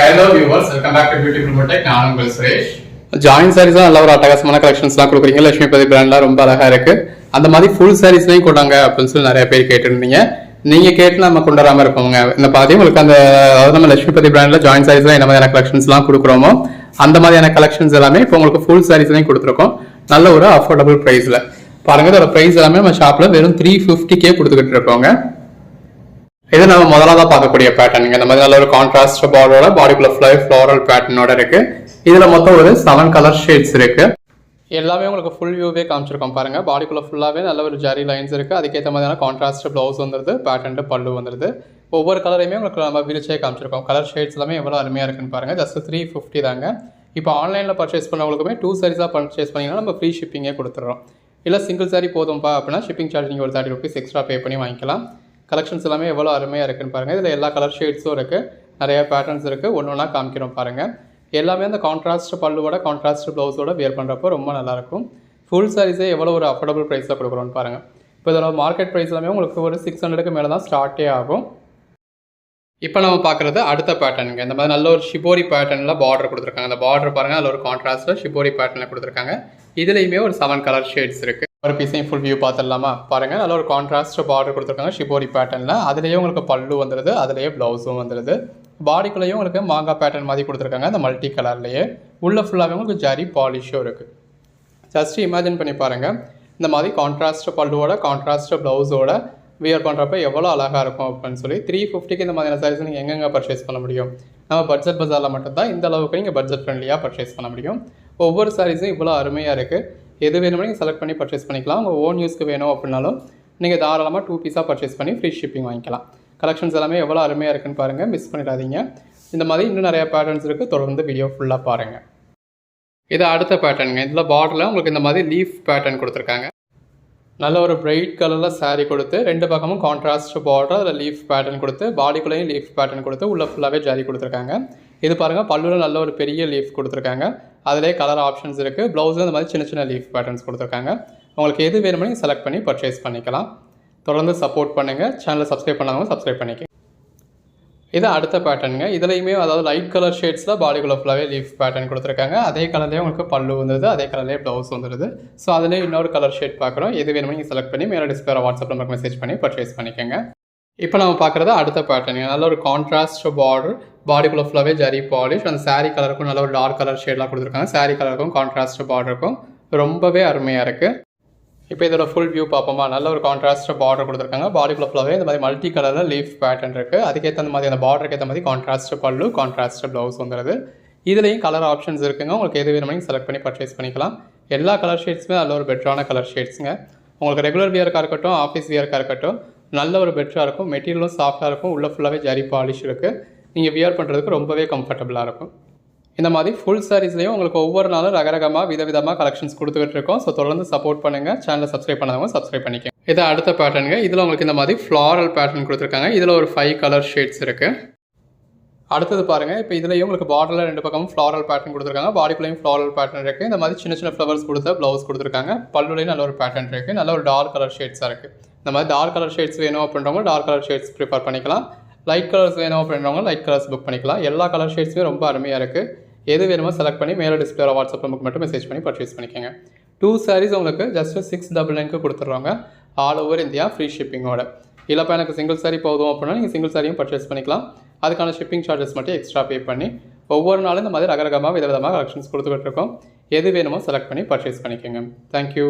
Hello viewers, welcome back to Beautiful Protect. நான் உங்கள் Suresh. Join saris நல்ல ஒரு அட்டகாசமான கலெக்ஷன்ஸ்லாம் கொடுக்குறீங்க. லட்சுமிபதி பிராண்ட்லாம் ரொம்ப அழகா இருக்கு. அந்த மாதிரி ஃபுல் சாரீஸ்லையும் கொண்டாங்க அப்படின்னு சொல்லி நிறைய பேர் கேட்டிருந்தீங்க. நீங்க கேட்டு நம்ம கொண்டு வராம இருப்போங்க. இந்த பாதி உங்களுக்கு அந்த அதாவது நம்ம லட்சுமிபதி பிராண்ட்ல ஜாயின் சாரீஸ்ல என்ன மாதிரியான கலெக்ஷன்ஸ்லாம் கொடுக்குறோமோ அந்த மாதிரியான கலெக்ஷன்ஸ் எல்லாமே இப்போ உங்களுக்கு ஃபுல் சாரீஸ்லையும் கொடுத்துருக்கோம். நல்ல ஒரு அஃபோர்டபுள் பிரைஸ்ல பாருங்க. இதோட பிரைஸ் எல்லாமே நம்ம ஷாப்ல வெறும் 350K கொடுத்துக்கிட்டு இருக்கோங்க. இது நம்ம முதலாக பார்க்கக்கூடிய பேட்டர்ன். இந்த மாதிரி நல்ல ஒரு கான்ட்ராஸ்ட் பார்டரோட பாடிக்குள்ள ஃப்ளோரல் பேட்டர்னோட இருக்கு. இதுல மொத்தம் ஒரு 7 கலர் ஷேட்ஸ் இருக்கு. எல்லாமே உங்களுக்கு ஃபுல் வியூவே காமிச்சிருக்கோம் பாருங்க. பாடிக்குள்ள ஃபுல்லாவே நல்ல ஒரு ஜரி லைன்ஸ் இருக்கு. அதுக்கேற்ற மாதிரியான கான்ட்ராஸ்ட் பிளவுஸ் வந்துருது, பேட்டர்ன் பல்லு வந்துருது. ஒவ்வொரு கலரையுமே உங்களுக்கு நம்ம விரிச்சே காமிச்சிருக்கோம். கலர் ஷேட்ஸ் எல்லாமே எவ்வளவு அருமையா இருக்குன்னு பாருங்க. ஜஸ்ட் 350 தாங்க. இப்போ ஆன்லைன்ல பர்ச்சேஸ் பண்ணவங்களுக்குமே 2 சாரீஸா பர்ச்சேஸ் பண்ணீங்கன்னா நம்ம ஃப்ரீ ஷிப்பிங்கே கொடுத்துறோம். இல்ல சிங்கிள் சாரி போதும்பா அப்படின்னா ஷிப்பிங் சார்ஜ் நீங்க ஒரு 30 ரூபீஸ் எக்ஸ்ட்ரா பே பண்ணி வாங்கிக்கலாம். கலெக்ஷன்ஸ் எல்லாமே எவ்வளோ அருமையாக இருக்குன்னு பாருங்கள். இதில் எல்லா கலர் ஷேட்ஸும் இருக்குது, நிறைய பேட்டர்ன்ஸ் இருக்குது. ஒன்று ஒன்றா காமிக்கிறோம் பாருங்கள். எல்லாமே அந்த கான்ட்ராஸ்ட் பல்லுவோட கான்ட்ராஸ்ட் ப்ளவுஸோட வேர் பண்ணுறப்போ ரொம்ப நல்லாயிருக்கும். ஃபுல் சாரீஸே எவ்வளோ ஒரு அஃபோர்டபுள் ப்ரைஸில் கொடுக்குறோன்னு பாருங்கள். இப்போ இதோட மார்க்கெட் ப்ரைஸ் எல்லாமே உங்களுக்கு ஒரு 600க்கு மேலே தான் ஸ்டார்ட்டே ஆகும். இப்போ நம்ம பார்க்குறது அடுத்த பேட்டர்னுங்க. இந்த மாதிரி நல்ல ஒரு ஷிபோரி பேட்டர்னில் பார்டர் கொடுத்துருக்காங்க. அந்த பார்டர் பாருங்கள், நல்ல ஒரு கான்ட்ராஸ்ட்டில் ஷிபோரி பேட்டர்னில் கொடுத்துருக்காங்க. இதுலேயுமே ஒரு 7 கலர் ஷேட்ஸ் இருக்குது. ஒரு பீஸையும் ஃபுல் வியூ பார்த்துடலாமா பாருங்கள். நல்ல ஒரு கான்ட்ராஸ்ட் பார்டர் கொடுத்துருக்காங்க ஷிபோரி பேட்டர்னில். அதுலேயே உங்களுக்கு பல்லு வந்துடுது, அதுலேயே ப்ளவுஸும் வந்துடுது. பாடிக்குள்ளேயும் உங்களுக்கு மாங்காய் பேட்டர்ன் மாதிரி கொடுத்துருக்காங்க அந்த மல்டி கலர்லேயே. உள்ள ஃபுல்லாகவே உங்களுக்கு ஜரி பாலிஷும் இருக்குது. ஜஸ்ட் இமேஜின் பண்ணி பாருங்கள். இந்த மாதிரி கான்ட்ராஸ்ட் பல்லுவோட கான்ட்ராஸ்ட் ப்ளவுஸோட வியர் பண்ணுறப்ப எவ்வளோ அழகாக இருக்கும் அப்படின்னு சொல்லி 350க்கு இந்த மாதிரியான சாரீஸ் நீங்கள் எங்கெங்கே பர்ச்சேஸ் பண்ண முடியும்? நம்ம பட்ஜெட் பஜாரில் மட்டும்தான் இந்த அளவுக்கு நீங்கள் பட்ஜெட் ஃப்ரெண்ட்லியாக பர்ச்சேஸ் பண்ண முடியும். ஒவ்வொரு சாரீஸும் இவ்வளோ அருமையாக இருக்குது. எது வேணுமோ நீங்கள் செலக்ட் பண்ணி பர்ச்சேஸ் பண்ணிக்கலாம். உங்கள் ஓன் யூஸ்க்கு வேணும் அப்படின்னாலும் நீங்கள் தாராளமாக 2 பீஸாக பர்ச்சேஸ் பண்ணி ஃப்ரீ ஷிப்பிங் வாங்கிக்கலாம். கலெக்ஷன்ஸ் எல்லாமே எவ்வளோ அருமையாக இருக்குன்னு பாருங்கள், மிஸ் பண்ணிடாதீங்க. இந்த மாதிரி இன்னும் நிறைய பேட்டர்ன்ஸ் இருக்குது. தொடர்ந்து வீடியோ ஃபுல்லாக பாருங்கள். இது அடுத்த பேட்டர்னுங்க. இதில் பார்டரில் உங்களுக்கு இந்த மாதிரி லீஃப் பேட்டர்ன் கொடுத்துருக்காங்க. நல்ல ஒரு பிரைட் கலரில் சாரீ கொடுத்து 2 பக்கமும் கான்ட்ராஸ்ட் பார்டர், அதில் லீஃப் பேட்டர்ன் கொடுத்து பாடிக்குள்ளேயும் லீஃப் பேட்டர்ன் கொடுத்து உள்ள ஃபுல்லாகவே ஜரி கொடுத்துருக்காங்க. இது பாருங்கள், பல்லுவில் நல்ல ஒரு பெரிய லீஃப் கொடுத்துருக்காங்க. அதிலே கலர் ஆப்ஷன்ஸ் இருக்குது. ப்ளவுஸில் இந்த மாதிரி சின்ன சின்ன லீஃப் பேட்டர்ன்ஸ் கொடுத்துருக்காங்க. உங்களுக்கு எது வேணுமோ நீங்கள் செலக்ட் பண்ணி பர்ச்சேஸ் பண்ணிக்கலாம். தொடர்ந்து சப்போர்ட் பண்ணுங்கள். சேனலை சப்ஸ்கிரைப் பண்ணாதவங்க சப்ஸ்கிரைப் பண்ணிக்க. இது அடுத்த பேட்டர்னுங்க. இதுலையுமே அதாவது லைட் கலர் ஷேட்ஸில் பாடிக்குள்ள ஃபுல்லாகவே லீஃப் பேட்டர்ன் கொடுத்துருக்காங்க. அதே கலர்லேயே உங்களுக்கு பல்லு வந்துடுது, அதே கலர்லேயே ப்ளவுஸ் வந்துடுது. ஸோ அதிலே இன்னொரு கலர் ஷேட் பார்க்குறோம். எது வேணுமோ நீங்கள் செலக்ட் பண்ணி மேலே டிஸ்பிளே வாட்ஸ்அப் நம்பருக்கு மெசேஜ் பண்ணி பர்ச்சேஸ் பண்ணிக்கோங்க. இப்போ நம்ம பார்க்குறது அடுத்த பேட்டர்னுங்க. நல்ல ஒரு கான்ட்ராஸ்ட் பார்டர், பாடிக்குள்ள ஃபுல்லாகவே ஜரி பாலிஷ். அந்த சாரீ கலருக்கும் நல்ல ஒரு டார்க் கலர் ஷேட்லாம் கொடுத்துருக்காங்க. சாரீ கலருக்கும் கான்ட்ராஸ்ட் பார்டருக்கும் ரொம்பவே அருமையாக இருக்குது. இப்போ இதோட ஃபுல் வியூ பார்ப்போமா. நல்ல ஒரு கான்ட்ராஸ்ட் பார்டர் கொடுத்துருக்காங்க. பாடிக்குள்ள ஃபுல்லாகவே இந்த மாதிரி மல்டி கலரில் லீஃப் பேட்டர்ன் இருக்குது. அதுக்கேற்ற மாதிரி அந்த பார்டருக்கு ஏற்ற மாதிரி கான்ட்ராஸ்ட் பல்லு, கான்ட்ராஸ்ட் ப்ளவுஸ் வந்துடுது. இதுலேயும் கலர் ஆப்ஷன்ஸ் இருக்குங்க. உங்களுக்கு எது வேணுமோ செலக்ட் பண்ணி பர்ச்சேஸ் பண்ணிக்கலாம். எல்லா கலர் ஷேட்ஸுமே நல்ல ஒரு பெட்டரான கலர் ஷேட்ஸுங்க. உங்களுக்கு ரெகுலர் வியர்க்காக இருக்கட்டும், ஆஃபீஸ் வியர்க்காக இருக்கட்டும், நல்ல ஒரு பெட்டராக இருக்கும். மெட்டீரியலும் சாஃப்டாக இருக்கும். உள்ள ஃபுல்லாகவே ஜரி பாலிஷ் இருக்குது. நீங்கள் வியர் பண்ணுறதுக்கு ரொம்பவே கம்ஃபர்டபுளாக இருக்கும். இந்த மாதிரி ஃபுல் சாரீஸ்லையும் உங்களுக்கு ஒவ்வொரு நாளும் ரகரகமாக விதவிதமாக கலெக்ஷன்ஸ் கொடுத்துக்கிட்டு இருக்கோம். ஸோ தொடர்ந்து சப்போர்ட் பண்ணுங்கள். சேனலை சப்ஸ்கிரைப் பண்ணாதவங்க சப்ஸ்கிரைப் பண்ணிக்கங்க. இது அடுத்த பேட்டர்னுங்க. இதில் உங்களுக்கு இந்த மாதிரி ஃப்ளாரல் பேட்டர்ன் கொடுத்துருக்காங்க. இதில் ஒரு 5 கலர் ஷேட்ஸ் இருக்குது. அடுத்தது பாருங்கள். இப்போ இதுலேயும் உங்களுக்கு பார்டரில் 2 பக்கமும் ஃப்ளாரல் பேட்டர்ன் கொடுத்துருக்காங்க. பாடிக்குள்ளேயும் ஃப்ளாரல் பேட்டர்ன் இருக்குது. இந்த மாதிரி சின்ன சின்ன ஃப்ளவர்ஸ் கொடுத்த ப்ளவுஸ் கொடுத்துருக்காங்க. பல்லுலையும் நல்ல ஒரு பேட்டர்ன் இருக்குது. நல்ல ஒரு டார்க் கலர் ஷேட்ஸாக இருக்குது. இந்த மாதிரி டார்க் கலர் ஷேட்ஸ் வேணும் அப்படின்றவங்க டார்க் கலர் ஷேட்ஸ் ப்ரிஃபர் பண்ணிக்கலாம். லைட் கலர்ஸ் வேணும் அப்படின்றவங்க லைட் கலர்ஸ் புக் பண்ணிக்கலாம். எல்லா கலர் ஷேட்ஸுமே ரொம்ப அருமையாக இருக்குது. எது வேணுமோ செலக்ட் பண்ணி மேலே டிஸ்பிளே வாட்ஸ்அப் நமக்கு மட்டும் மெசேஜ் பண்ணி பர்ச்சேஸ் பண்ணிக்கோங்க. 2 சாரீஸ் உங்களுக்கு ஜஸ்ட் 699க்கு கொடுத்துட்றாங்க. ஆல் ஓவர் இந்தியா ஃப்ரீ ஷிப்பிங்கோட. இல்லைப்பா எனக்கு சிங்கிள் சாரீ போதும் அப்படின்னா நீங்கள் சிங்கிள் சாரியும் பர்ச்சேஸ் பண்ணிக்கலாம். அதுக்கான ஷிப்பிங் சார்ஜஸ் மட்டும் எக்ஸ்ட்ரா பே பண்ணி ஒவ்வொரு நாளும் இந்த மாதிரி ரகரகமாக விதவிதமாக கலெக்ஷன்ஸ் கொடுத்துக்கிட்டு இருக்கோம். எது வேணுமோ செலக்ட் பண்ணி பர்ச்சேஸ் பண்ணிக்கோங்க. தேங்க்யூ.